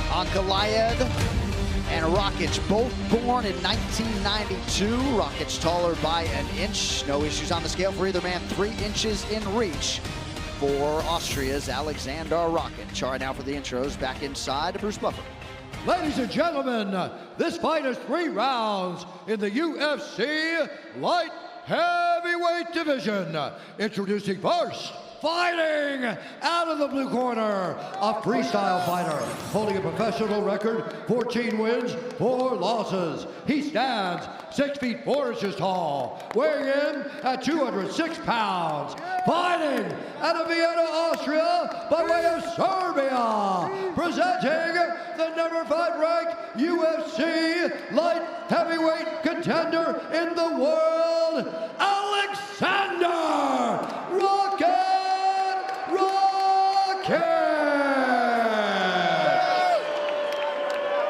Ankalaev and Rakic, both born in 1992. Rakic taller by an inch. No issues on the scale for either man. 3 inches in reach for Austria's Aleksandar Rakic. All right, now for the intros. Back inside, Bruce Buffer. Ladies and gentlemen, this fight is 3 rounds in the UFC light heavyweight division. Introducing first, fighting out of the blue corner, a freestyle fighter holding a professional record, 14 wins, 4 losses. He stands 6 feet 4 inches tall, weighing in at 206 pounds. Fighting out of Vienna, Austria, by way of Serbia, presenting the #5 ranked UFC light heavyweight contender in the world, Aleksandar Rakic.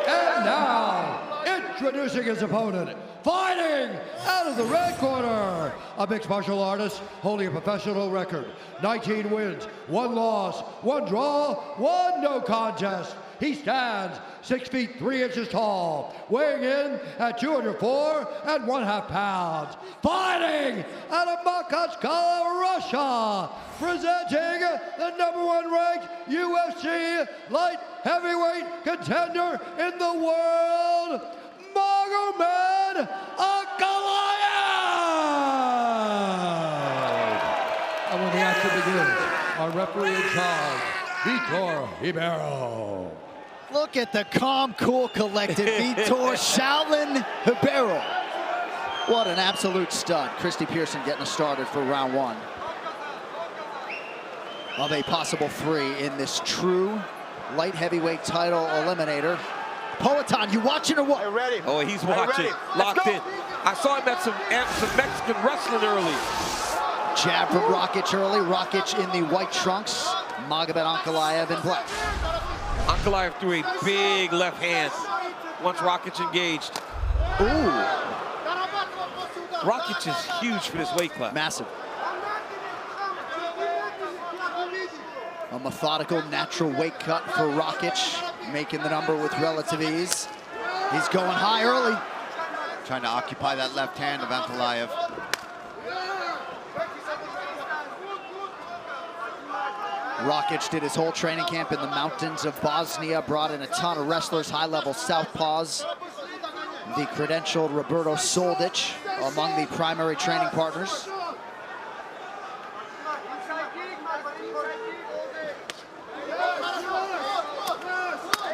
And now, introducing his opponent, fighting out of the red corner, a mixed martial artist holding a professional record, 19 wins, 1 loss, 1 draw, 1 no contest. He stands 6 feet 3 inches tall, weighing in at 204 1/2 pounds. Fighting out of Magomed, Russia, presenting the #1 ranked UFC light heavyweight contender in the world, Magomed Ankalaev. And when the action begins, our referee in charge, Vitor Ribeiro. Look at the calm, cool, collected Vitor Shaolin Ribeiro. What an absolute stud. Christy Pearson getting us started for round 1 of a possible 3 in this true light heavyweight title eliminator. Poetan, you watching or what? Hey, ready. Oh, he's watching, locked in. I saw him at some Mexican wrestling early. Jab from Rakic early. Rakic in the white trunks. Magomed Ankalaev in black. Ankalaev threw a big left hand once Rakic engaged. Ooh. Rakic is huge for this weight class. Massive. A methodical, natural weight cut for Rakic, making the number with relative ease. He's going high early. Trying to occupy that left hand of Ankalaev. Rakic did his whole training camp in the mountains of Bosnia, brought in a ton of wrestlers, high-level southpaws. The credentialed Roberto Soldic among the primary training partners.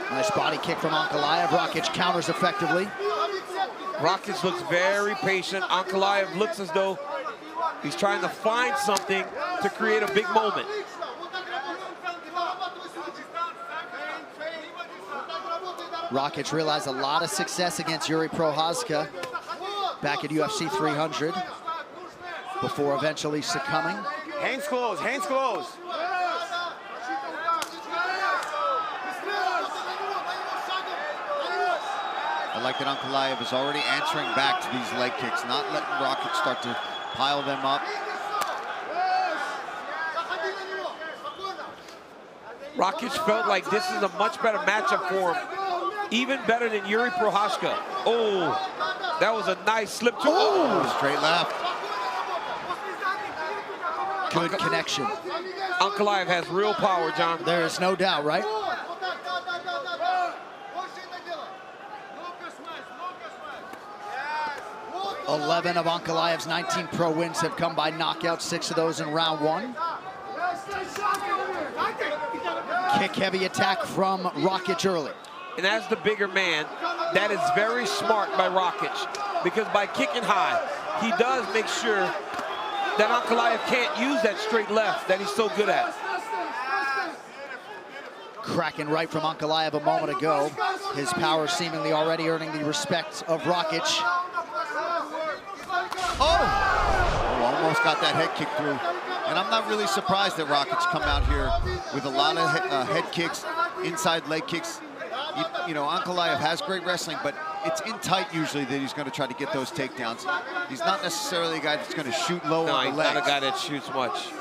Nice body kick from Ankalaev. Rakic counters effectively. Rakic looks very patient. Ankalaev looks as though he's trying to find something to create a big moment. Rakic realized a lot of success against Yuri Prochazka back at UFC 300 before eventually succumbing. Hands closed, hands closed. I like that Ankalaev is already answering back to these leg kicks, not letting Rakic start to pile them up. Rakic felt like this is a much better matchup for him. Even better than Yuri Prochazka. Oh, that was a nice slip to. Oh, straight left. Good connection. Ankalaev has real power, John. There is no doubt, right? "11 of Ankalaev's 19 pro wins have come by knockout, 6 of those in round 1. Kick-heavy attack from Rakic early. And as the bigger man, that is very smart by Rakic, because by kicking high, he does make sure that Ankalaev can't use that straight left that he's so good at. Cracking right from Ankalaev a moment ago. His power seemingly already earning the respect of Rakic. Oh, almost got that head kick through. And I'm not really surprised that Rakic's come out here with a lot of head kicks, inside leg kicks. You know, Ankalaev has great wrestling, but it's in tight usually that he's going to try to get those takedowns. He's not necessarily a guy that's going to shoot low on the legs. Not a guy that shoots much.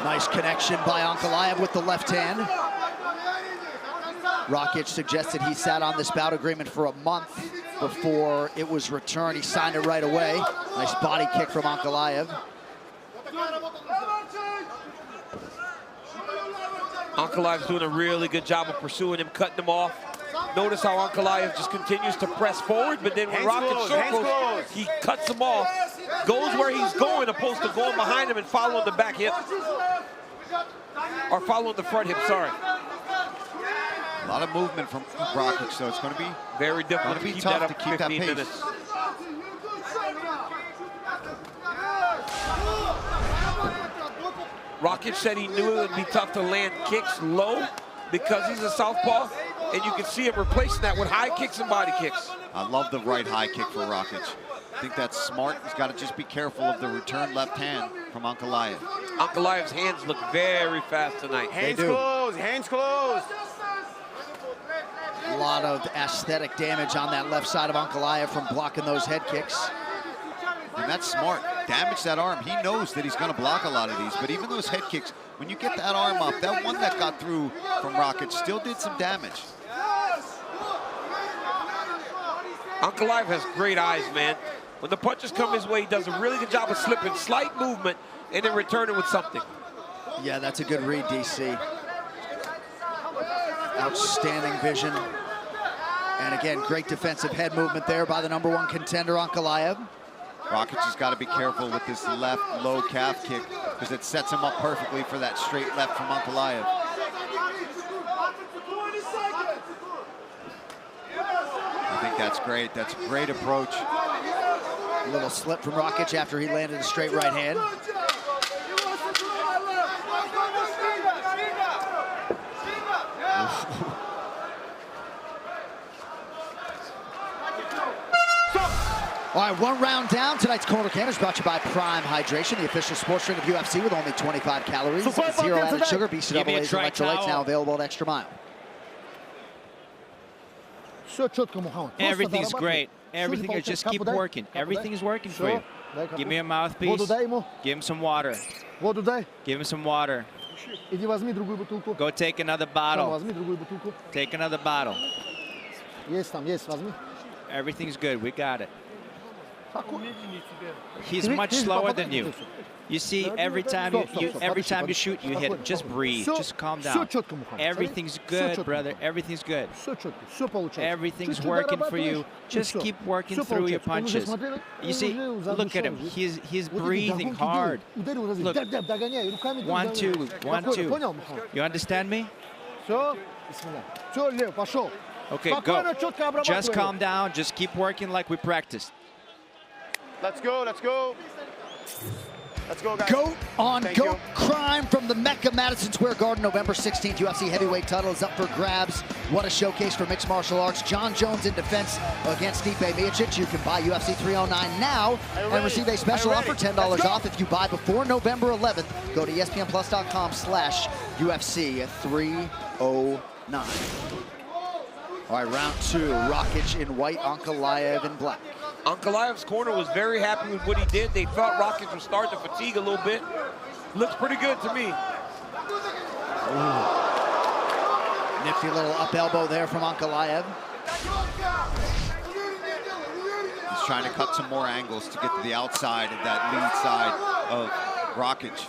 Nice connection by Ankalaev with the left hand. Rakic suggested he sat on this bout agreement for a month before it was returned. He signed it right away. Nice body kick from Ankalaev. Ankalaev's doing a really good job of pursuing him, cutting him off. Notice how Ankalaev just continues to press forward, but then when Rakic circles, he cuts him off, goes where he's going, opposed to going behind him and following the back hip. Or following the front hip, sorry. A lot of movement from Rakic, so it's going to be very difficult to keep that up to keep that 15 pace. minutes. Rakic said he knew it would be tough to land kicks low because he's a southpaw, and you can see him replacing that with high kicks and body kicks. I love the right high kick for Rakic. I think that's smart. He's got to just be careful of the return left hand from Ankalaev. Ankalaev's hands look very fast tonight. Hands closed, hands closed. A lot of aesthetic damage on that left side of Ankalaev from blocking those head kicks. And that's smart. Damage that arm. He knows that he's going to block a lot of these, but even those head kicks, when you get that arm up, that one that got through from Rakic still did some damage. Ankalaev has great eyes, man. When the punches come his way, he does a really good job of slipping, slight movement, and then returning with something. Yeah, that's a good read, DC. Outstanding vision. And again, great defensive head movement there by the #1 contender, Ankalaev. Rakic has got to be careful with this left low calf kick because it sets him up perfectly for that straight left from Ankalaev. I think that's great. That's a great approach. A little slip from Rakic after he landed a straight right hand. All right, 1 round down. Tonight's Corner Can is brought to you by Prime Hydration, the official sports drink of UFC with only 25 calories, 0 added sugar, BCAA's electrolytes, now available at Extra Mile. Everything's great. Everything, just keep working. Everything is working for you. Give me a mouthpiece. Give him some water. Give him some water. Go take another bottle. Take another bottle. Everything's good. We got it. He's much slower than you. You see, every time you shoot, you hit him. Just breathe. Just calm down. Everything's good, brother. Everything's good. Everything's working for you. Just keep working through your punches. You see, look at him. He's breathing hard. Look. 1, 2, 1, 2. You understand me? Okay, go. Just calm down. Just keep working like we practiced. Let's go, let's go. Let's go, guys. Goat on Thank goat you. crime from the Mecca, Madison Square Garden, November 16th. UFC heavyweight title is up for grabs. What a showcase for mixed martial arts. John Jones in defense against Stipe Miocic. You can buy UFC 309 now and receive a special offer, $10 off if you buy before November 11th. Go to ESPNplus.com/UFC 309. All right, round 2. Rakic in white, Ankalaev in black. Ankalaev's corner was very happy with what he did. They felt Rakic was starting to fatigue a little bit. Looks pretty good to me. Ooh. Nifty little up elbow there from Ankalaev. He's trying to cut some more angles to get to the outside of that lead side of Rakic.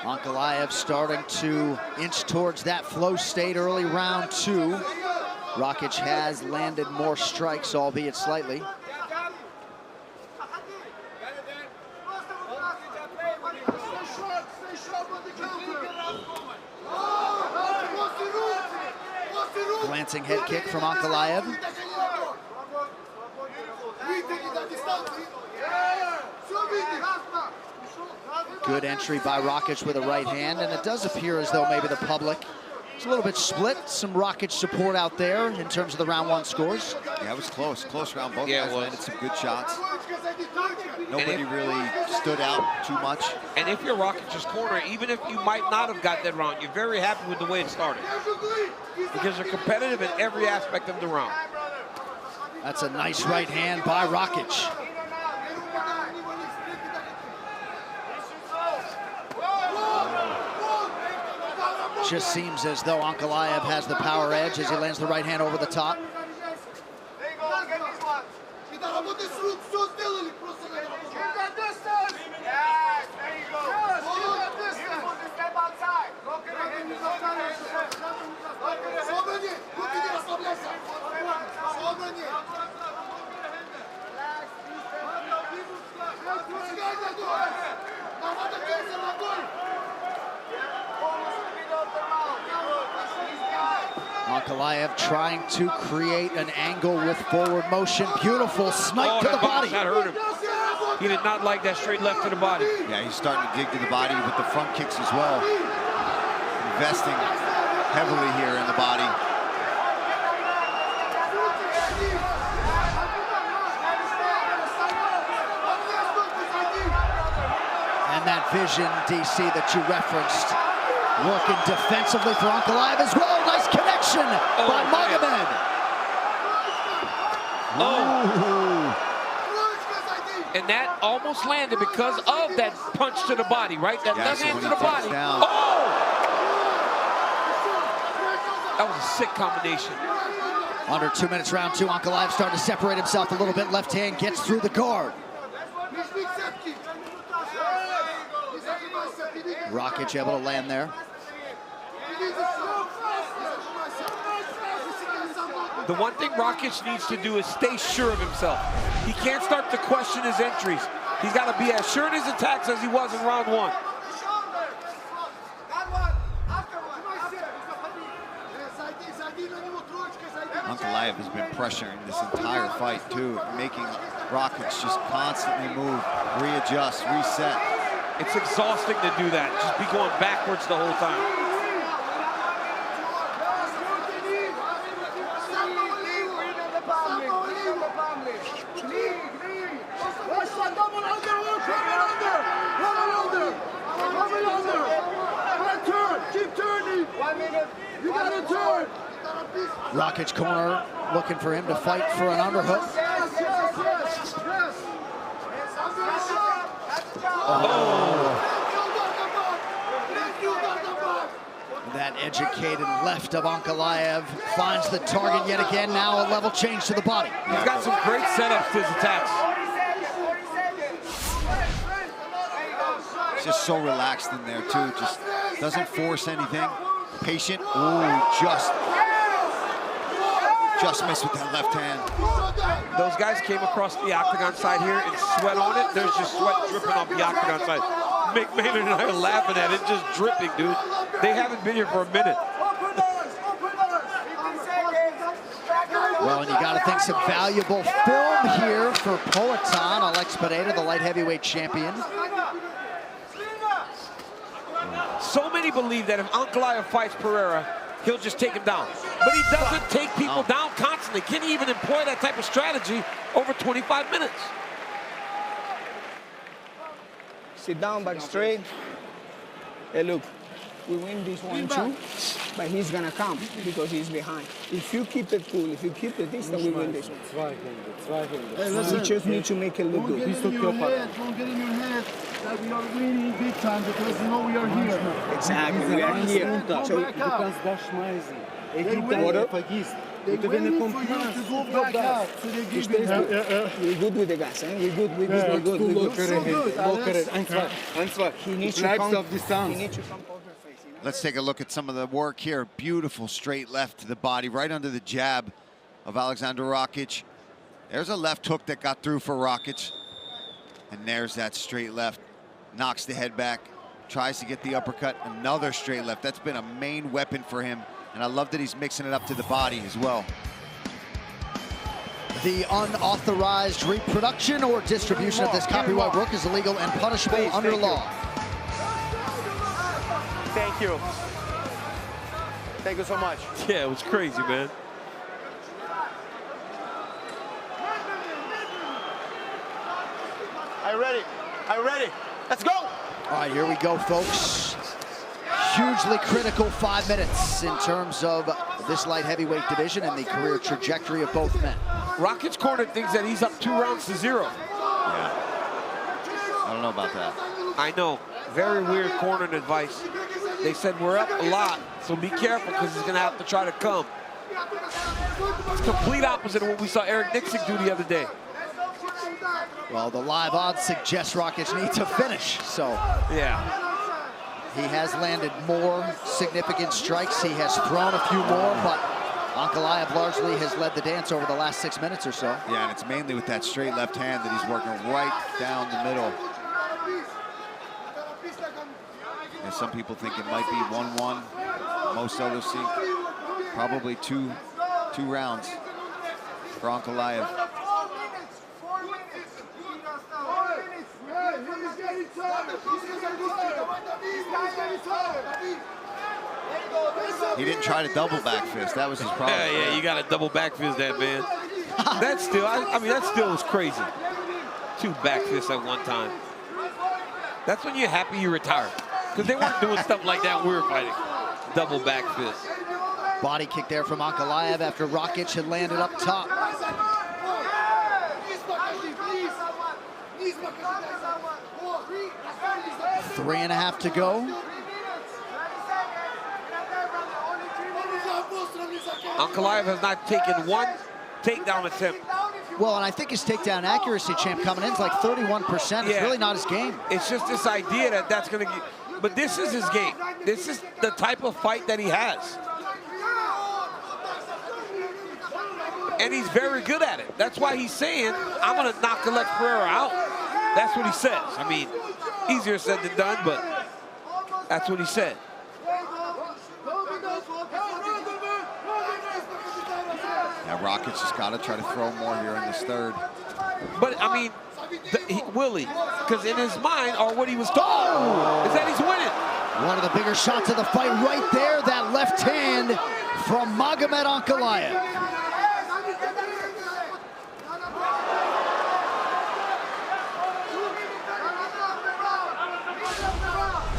Ankalaev starting to inch towards that flow state early round 2. Rakic has landed more strikes, albeit slightly. Glancing head kick from Ankalaev. Good entry by Rakic with a right hand, and it does appear as though maybe the public is a little bit split. Some Rakic support out there in terms of the round 1 scores. Yeah, it was close. Close round. Both Yeah, guys it was. landed some good shots. Nobody really stood out too much. And if you're Rakic's corner, even if you might not have got that round, you're very happy with the way it started. Because they're competitive in every aspect of the round. That's a nice right hand by Rakic. just seems as though Ankalaev has the power edge as he lands the right hand over the top. Ankalaev trying to create an angle with forward motion. Beautiful snipe to the body. That hurt him. He did not like that straight left to the body. Yeah, he's starting to dig to the body with the front kicks as well. Investing heavily here in the body. And that vision, DC, that you referenced, working defensively for Ankalaev as well. Nice connection by Magomed. And that almost landed because of that punch to the body, right? That left hand to the body. Down. Oh! That was a sick combination. Under 2 minutes, round two. Ankalaev starting to separate himself a little bit. Left hand gets through the guard. Rakic able to land there. The one thing Rakic needs to do is stay sure of himself. He can't start to question his entries. He's got to be as sure in his attacks as he was in round one. Ankalaev has been pressuring this entire fight too, making Rakic just constantly move, readjust, reset. It's exhausting to do that. Just be going backwards the whole time. Rakic corner looking for him to fight for an underhook. That educated left of Ankalaev finds the target yet again. Now a level change to the body. He's got some great setups to his attacks. He's just so relaxed in there too. Just doesn't force anything. Patient. Ooh, just missed with that left hand. Those guys came across the octagon side here and sweat on it. There's just sweat dripping off the octagon side. Mick Maynard and I are laughing at it, just dripping, dude. They haven't been here for a minute. Well, and you got to think some valuable film here for Poatan, Aleksandar, the light heavyweight champion. So many believe that if Ankalaev fights Pereira, he'll just take him down. But he doesn't take people down constantly. Can he even employ that type of strategy over 25 minutes? Sit down, back straight. Hey, look, we win this 1-2, but he's gonna come because he's behind. If you keep it cool, if you keep the distance, we win this one. Hey, listen, we just need to make it look good. Don't get in your head that we are winning big time because you know we are here. Exactly, we are here. So, They're waiting for you to go back out. So they're giving we're good with the gas, eh? We're good. We're good. He needs to come over face. Let's take a look at some of the work here. Beautiful straight left to the body, right under the jab of Aleksandar Rakic. There's a left hook that got through for Rakic. And there's that straight left. Knocks the head back, tries to get the uppercut. Another straight left. That's been a main weapon for him. And I love that he's mixing it up to the body as well. The unauthorized reproduction or distribution of this copyright work is illegal and punishable under law. Thank you. Thank you so much. Yeah, it was crazy, man. Are you ready? Are you ready? Let's go! All right, here we go, folks. Hugely critical 5 minutes in terms of this light heavyweight division and the career trajectory of both men. Rakic's corner thinks that he's up 2-0. Yeah. I don't know about that. I know. Very weird corner advice. They said we're up a lot, so be careful because he's going to have to try to come. It's complete opposite of what we saw Eric Nixon do the other day. Well, the live odds suggest Rakic needs a finish, so. Yeah. He has landed more significant strikes. He has thrown a few more, but Ankalaev largely has led the dance over the last 6 minutes or so. Yeah, and it's mainly with that straight left hand that he's working right down the middle. And some people think it might be 1-1. Most others think probably two rounds for Ankalaev. He didn't try to double back fist. That was his problem. Yeah, you got to double back fist that, man. That's still, I mean, that still was crazy. 2 back fists at one time. That's when you're happy you retired. Because they weren't doing stuff like that when we were fighting. Double back fist. Body kick there from Ankalaev after Rakic had landed up top. 3.5 to go. Ankalaev has not taken one takedown attempt. Well, and I think his takedown accuracy, champ, coming in is like 31%. It's really not his game. It's just this idea that that's going to get... But this is his game. This is the type of fight that he has. And he's very good at it. That's why he's saying, I'm going to knock Alex Pereira out. That's what he says. I mean, easier said than done, but that's what he said. Now Rakic has got to try to throw more here in this third. But, I mean, will he? Because in his mind, or what he was told, is that he's winning. One of the bigger shots of the fight right there, that left hand from Magomed Ankalaev.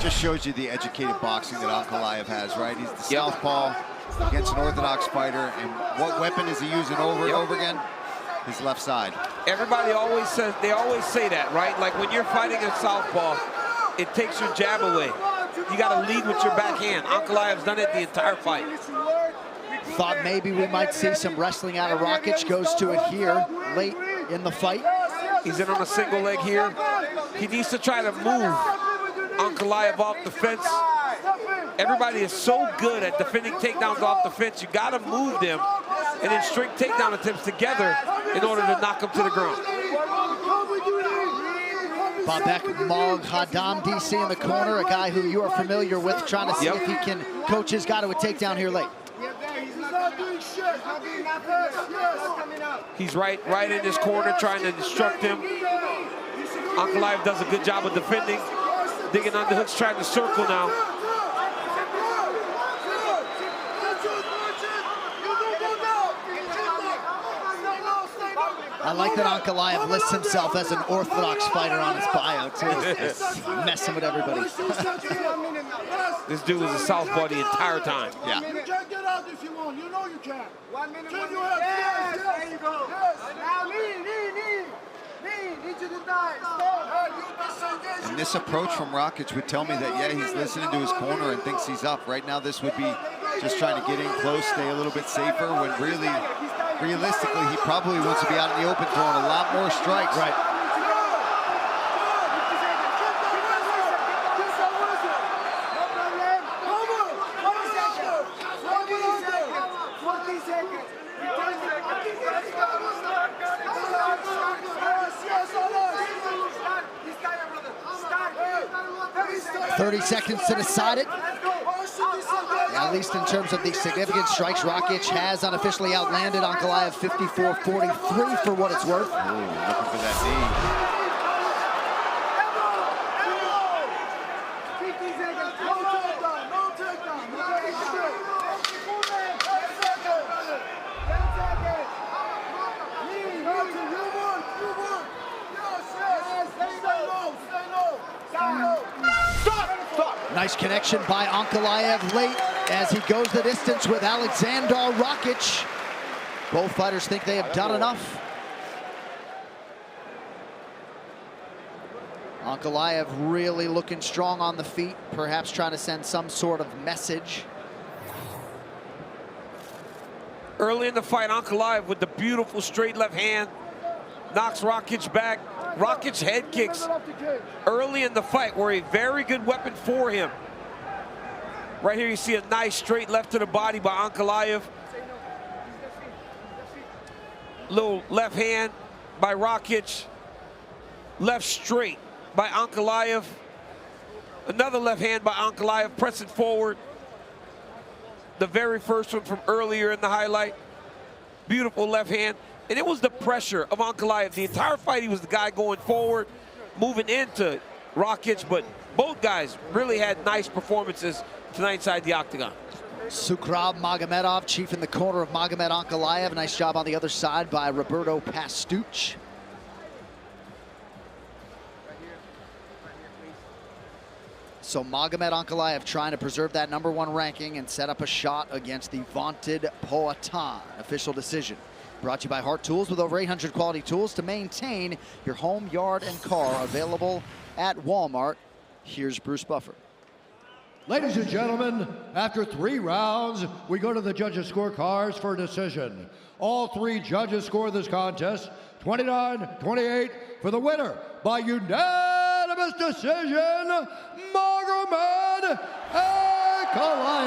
Just shows you the educated boxing that Ankalaev has, right? He's the southpaw against an orthodox fighter, and what weapon is he using over and over again? His left side. Everybody always says, they always say that, right? Like when you're fighting in southpaw, it takes your jab away. You got to lead with your backhand. Ankalaev's done it the entire fight. Thought maybe we might see some wrestling out of Rakic. Goes to it here late in the fight. He's in on a single leg here. He needs to try to move Ankalaev off the fence. Everybody is so good at defending takedowns off the fence. You got to move them and then string takedown attempts together in order to knock them to the ground. Babek Moghadam, DC in the corner, a guy who you are familiar with, trying to see if he can coach his guy to a takedown here late. He's right in his corner trying to instruct him. Ankalaev does a good job of defending. Digging underhooks, trying to circle now. I like that Ankalaev lists himself as an orthodox fighter on his bio, too. It's messing with everybody. This dude was a southpaw the entire time. Yeah. You can get out if you want. You know you can. 1 minute. Yes, there you go. Now knee to the thigh. And this approach from Rakic would tell me that, yeah, he's listening to his corner and thinks he's up. Right now, this would be just trying to get in close, stay a little bit safer, when really, realistically, he probably wants to be out in the open throwing a lot more strikes. Right. seconds. 30 seconds to decide it. At least in terms of the significant strikes, Rakic has unofficially outlanded Ankalaev 54-43 for what it's worth. Ooh, looking for that knee. Nice connection by Ankalaev late as he goes the distance with Aleksandar Rakic. Both fighters think they have done enough. Ankalaev really looking strong on the feet, perhaps trying to send some sort of message. Early in the fight, Ankalaev with the beautiful straight left hand knocks Rakic back. Rakic's head kicks early in the fight were a very good weapon for him. Right here you see a nice straight left to the body by Ankalaev. Little left hand by Rakic. Left straight by Ankalaev. Another left hand by Ankalaev, pressing forward. The very first one from earlier in the highlight. Beautiful left hand. And it was the pressure of Ankalaev. The entire fight, he was the guy going forward, moving into Rakic, but both guys really had nice performances tonight inside the octagon. Sukrab Magomedov, chief in the corner of Magomed Ankalaev. Nice job on the other side by Roberto Pastuch. So Magomed Ankalaev trying to preserve that #1 ranking and set up a shot against the vaunted Poatan. Official decision. Brought to you by Hart Tools, with over 800 quality tools to maintain your home, yard, and car. Available at Walmart. Here's Bruce Buffer. Ladies and gentlemen, after 3 rounds, we go to the judges' scorecards for a decision. All 3 judges score this contest 29-28 for the winner by unanimous decision, Magomed Ankalaev.